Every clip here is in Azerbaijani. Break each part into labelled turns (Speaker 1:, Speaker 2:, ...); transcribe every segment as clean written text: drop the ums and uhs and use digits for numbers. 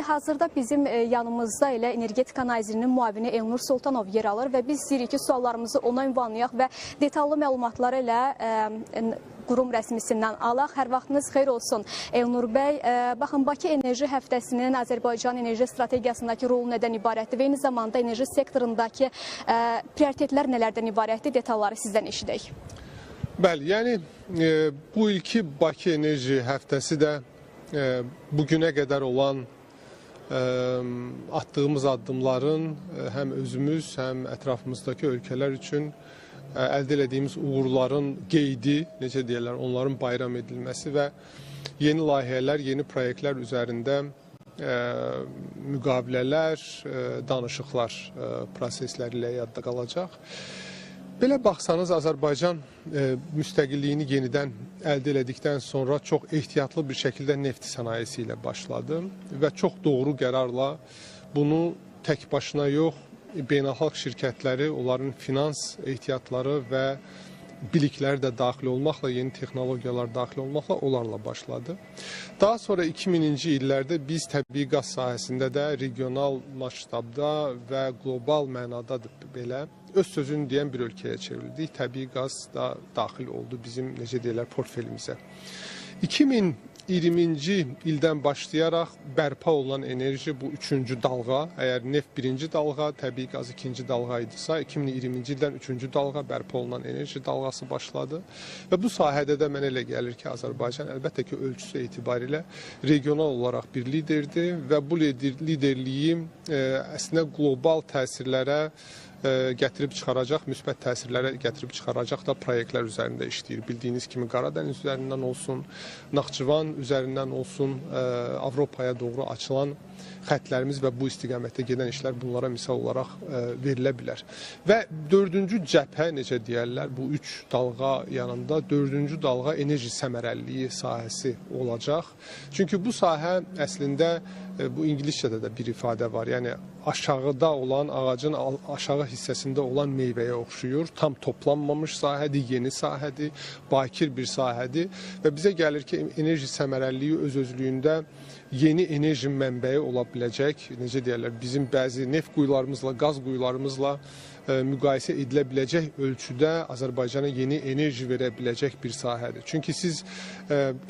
Speaker 1: Hazırda bizim yanımızda elə energetika nazirinin müavini Elnur Sultanov yer alır və biz istəyirik ki, suallarımızı ona ünvanlayaq və detallı məlumatları elə qurum rəsmisindən alaq. Hər vaxtınız xeyir olsun Elnur bəy. Baxın, Bakı Enerji Həftəsinin Azərbaycan enerji strategiyasındakı rolu nədən ibarətdir və eyni zamanda enerji sektorundakı prioritetlər nələrdən ibarətdir? Detalları sizdən eşidək.
Speaker 2: Bəli, yəni bu ilki Bakı Enerji Həftəsi də bugünə qədər olan attığımız addımların həm özümüz, həm ətrafımızdakı ölkələr üçün əldə etdiyimiz uğurların qeydi, necə deyirlər, onların bayram edilməsi və yeni layihələr, yeni proyektlər üzərində müqavilələr, danışıqlar prosesləri ilə yadda qalacaq. Belə baxsanız, Azərbaycan müstəqilliyini yenidən əldə edildikdən sonra çox ehtiyatlı bir şəkildə neft sənayesi ilə başladı və çox doğru qərarla bunu tək başına yox, beynəlxalq şirkətləri, onların finans ehtiyatları və bilikləri də daxil olmaqla, yeni texnologiyalar daxil olmaqla onlarla başladı. Daha sonra 2000-ci illərdə biz təbii qaz sahəsində də regional maştabda və qlobal mənada belə öz sözünü deyən bir ölkəyə çevrildik. Təbii qaz da daxil oldu bizim, necə deyirlər, portfelimizə. 2020-ci ildən başlayaraq bərpa olunan enerji bu üçüncü dalğa, əgər neft birinci dalğa, təbii qaz ikinci dalğa idisə, 2020-ci ildən üçüncü dalğa bərpa olunan enerji dalğası başladı. Və bu sahədə də mənə elə gəlir ki, Azərbaycan əlbəttə ki, ölçüsü etibarilə regional olaraq bir liderdir və bu liderliyi əslində qlobal təsirlərə gətirib çıxaracaq, müsbət təsirlərə gətirib çıxaracaq da proyektlər üzərində işləyir. Bildiyiniz kimi Qaradəniz üzərindən olsun, Naxçıvan üzərindən olsun, Avropaya doğru açılan xətlərimiz və bu istiqamətdə gedən işlər bunlara misal olaraq verilə bilər. Və dördüncü cəbhə, necə deyərlər, bu üç dalğa yanında dördüncü dalğa enerji səmərəliliyi sahəsi olacaq. Çünki bu sahə əslində, bu İngiliscədə də bir ifadə var, yəni aşağıda olan, ağacın aşağı hissəsində olan meyvəyə oxşuyur. Tam toplanmamış sahədir, yeni sahədir, bakir bir sahədir və bizə gəlir ki, enerji səmərəliliyi öz-özlüyündə yeni enerji mənbəyi ola biləcək. Necə deyərlər, bizim bəzi neft quyularımızla, qaz quyularımızla müqayisə edilə biləcək ölçüdə Azərbaycana yeni enerji verə biləcək bir sahədir. Çünki siz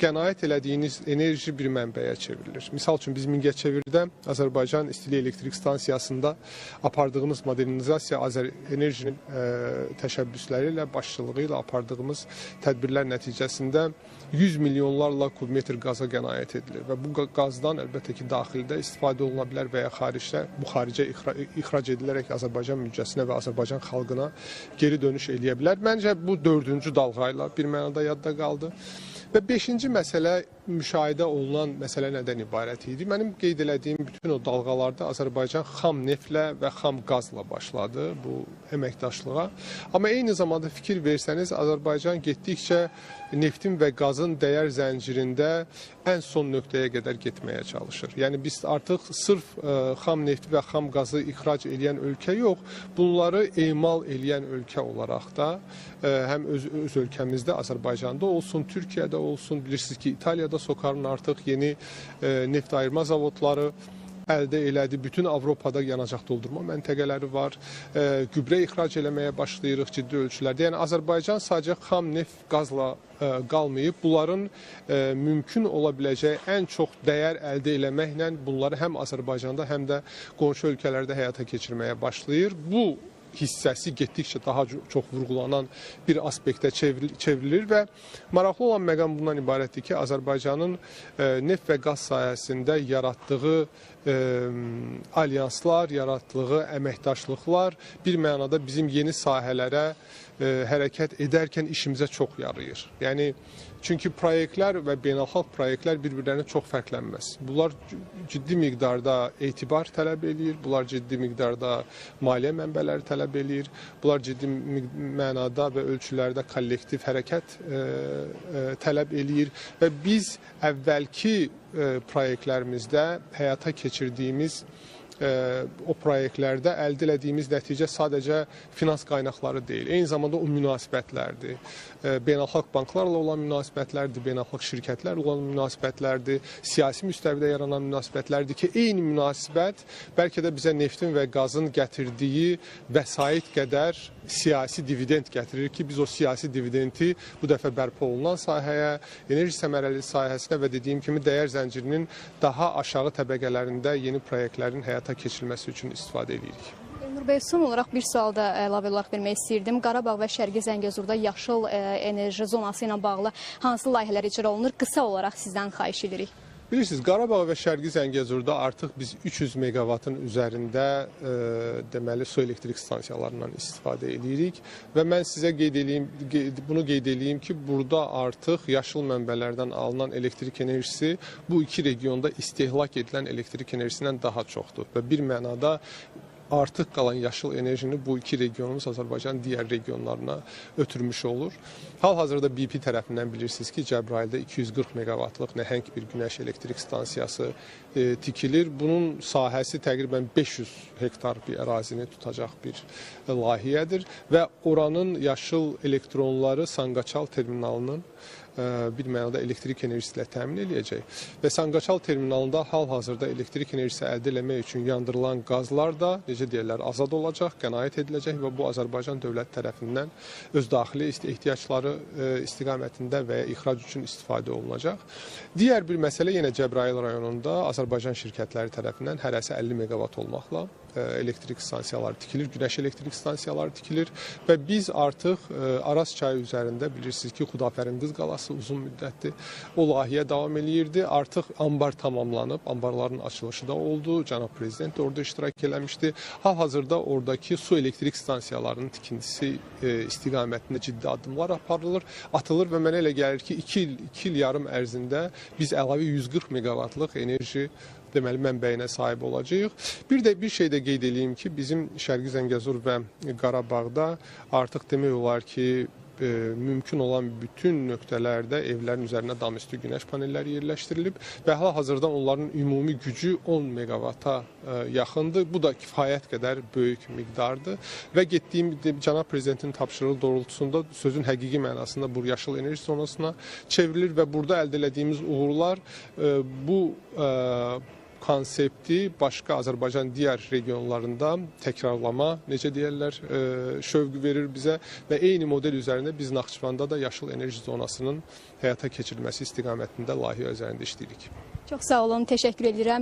Speaker 2: qənaət elədiyiniz enerji bir mənbəyə çevrilir. Misal üçün biz Mingəçevirdə Azərbaycan İstilik Elektrik Stansiyasında apardığımız modernizasiya Azərenerjinin təşəbbüsləri ilə, başçılığı ilə apardığımız tədbirlər nəticəsində 100 milyonlarla kubmetr qaza qənaət edilir və bu qazdan əlbəttə ki, daxildə istifadə oluna bilər və ya xaricdə, bu xaricə ixrac edilərək Azərbaycan müddəsinə və Azərbaycan xalqına geri dönüş eləyə bilər. Məncə bu dördüncü dalğayla bir mənada yadda qaldı. Və beşinci məsələ, müşahidə olunan məsələ nədən ibarət idi? Mənim qeyd elədiyim bütün o dalğalarda Azərbaycan xam neftlə və xam qazla başladı bu əməkdaşlığa. Amma eyni zamanda fikir versəniz, Azərbaycan getdikcə neftin və qazın dəyər zəncirində ən son nöqtəyə qədər getməyə çalışır. Yəni biz artıq sırf xam nefti və xam qazı ixrac edən ölkə yox, bunları emal edən ölkə olaraq da həm öz ölkəmizdə, Azərbaycanda olsun, Türkiyədə olsun, bilirsiniz ki, İtaliyada SOCAR-ın artıq yeni neft ayırma zavodları əldə elədi. Bütün Avropada yanacaq doldurma məntəqələri var. Gübrə ixrac eləməyə başlayırıq ciddi ölçülərdə. Yəni Azərbaycan sadəcə xam neft qazla qalmayıb, bunların mümkün ola biləcəyi ən çox dəyər əldə eləməklə bunları həm Azərbaycanda, həm də qonşu ölkələrdə həyata keçirməyə başlayır. Bu hissəsi getdikcə daha çox vurğulanan bir aspektə çevrilir və maraqlı olan məqam bundan ibarətdir ki, Azərbaycanın neft və qaz sahəsində yaratdığı alyanslar, yaratdığı əməkdaşlıqlar bir mənada bizim yeni sahələrə hərəkət edərkən işimizə çox yarayır. Yəni, çünki proyektlər və beynəlxalq proyektlər bir-birlərinə çox fərqlənməz. Bunlar ciddi miqdarda etibar tələb edir, bunlar ciddi miqdarda maliyyə mənbələri tələb edir, bunlar ciddi mənada və ölçülərdə kollektiv hərəkət tələb edir və biz əvvəlki proyektlərimizdə həyata keçirdiyimiz o proyektlərdə əldə etdiyimiz nəticə sadəcə finans qaynaqları deyil, eyni zamanda o münasibətlərdir. Beynəlxalq banklarla olan münasibətlərdir, beynəlxalq şirkətlərlə olan münasibətlərdir, siyasi müstəvidə yaranan münasibətlərdir ki, eyni münasibət bəlkə də bizə neftin və qazın gətirdiyi vəsait qədər siyasi dividend gətirir ki, biz o siyasi dividendi bu dəfə bərpa olunan sahəyə, enerji səmərəli sahəsinə və dediyim kimi dəyər zəncirinin daha aşağı təbəqələrində yeni proyektlərin həyata keçirilməsi üçün istifadə edirik.
Speaker 1: Elnur bəy, son olaraq bir sual da əlavə olaraq vermək istəyirdim. Qarabağ və Şərqi Zəngəzurda yaşıl enerji zonası ilə bağlı hansı layihələr icra olunur? Qısa olaraq sizdən xahiş edirik.
Speaker 2: Bilirsiniz, Qarabağ və Şərqi Zəngəzurda artıq biz 300 megavatın üzərində deməli su elektrik stansiyalarından istifadə edirik və mən sizə bunu qeyd edeyim ki, burada artıq yaşıl mənbələrdən alınan elektrik enerjisi bu iki regionda istehlak edilən elektrik enerjisindən daha çoxdur və bir mənada artıq qalan yaşıl enerjini bu iki regionumuz Azərbaycanın digər regionlarına ötürmüş olur. Hal-hazırda BP tərəfindən bilirsiniz ki, Cəbrayılda 240 megavatlıq nəhəng bir günəş elektrik stansiyası tikilir. Bunun sahəsi təqribən 500 hektar bir ərazini tutacaq bir layihədir və oranın yaşıl elektronları Sanqaçal terminalının bir mənada elektrik enerjisi ilə təmin edəcək və Sanqaçal terminalında hal-hazırda elektrik enerjisi əldə etmək üçün yandırılan qazlar da, necə deyirlər, azad olacaq, qənaət ediləcək və bu Azərbaycan dövlət tərəfindən öz daxili ehtiyacları istiqamətində və ya ixrac üçün istifadə olunacaq. Digər bir məsələ yenə Cəbrayıl rayonunda Azərbaycan şirkətləri tərəfindən hərəsi 50 megavat olmaqla elektrik stansiyaları tikilir, günəş elektrik stansiyaları tikilir və biz artıq Araz çayı üzərində bilirsiniz ki, Xudafərin Qız qalası uzun müddətdir o layihə davam eləyirdi. Artıq ambar tamamlanıb, ambarların açılışı da oldu, cənab prezident də orada iştirak eləmişdi. Hal-hazırda oradakı su elektrik stansiyalarının tikintisi istiqamətində ciddi addımlar atılır və mənə elə gəlir ki, 2 il yarım ərzində biz əlavə 140 megavatlıq enerji deməli mənbəyinə sahib olacağıq. Bir şey də qeyd edeyim ki, bizim Şərqi Zəngəzur və Qarabağda artıq demək olar ki, mümkün olan bütün nöqtələrdə evlərin üzərinə damüstü günəş panelləri yerləşdirilib və hal-hazırda onların ümumi gücü 10 megavata yaxındır. Bu da kifayət qədər böyük miqdardır və cənab prezidentin tapşırığı doğrultusunda sözün həqiqi mənasında bu yaşıl enerji zonasına çevrilir və burada əldə etdiyimiz uğurlar bu konsepti başqa Azərbaycan digər regionlarında təkrarlama, necə deyirlər, şövqü verir bizə və eyni model üzərində biz Naxçıvanda da yaşıl enerji zonasının həyata keçirilməsi istiqamətində layihə üzərində işləyirik.
Speaker 1: Çox sağ olun, təşəkkür edirəm.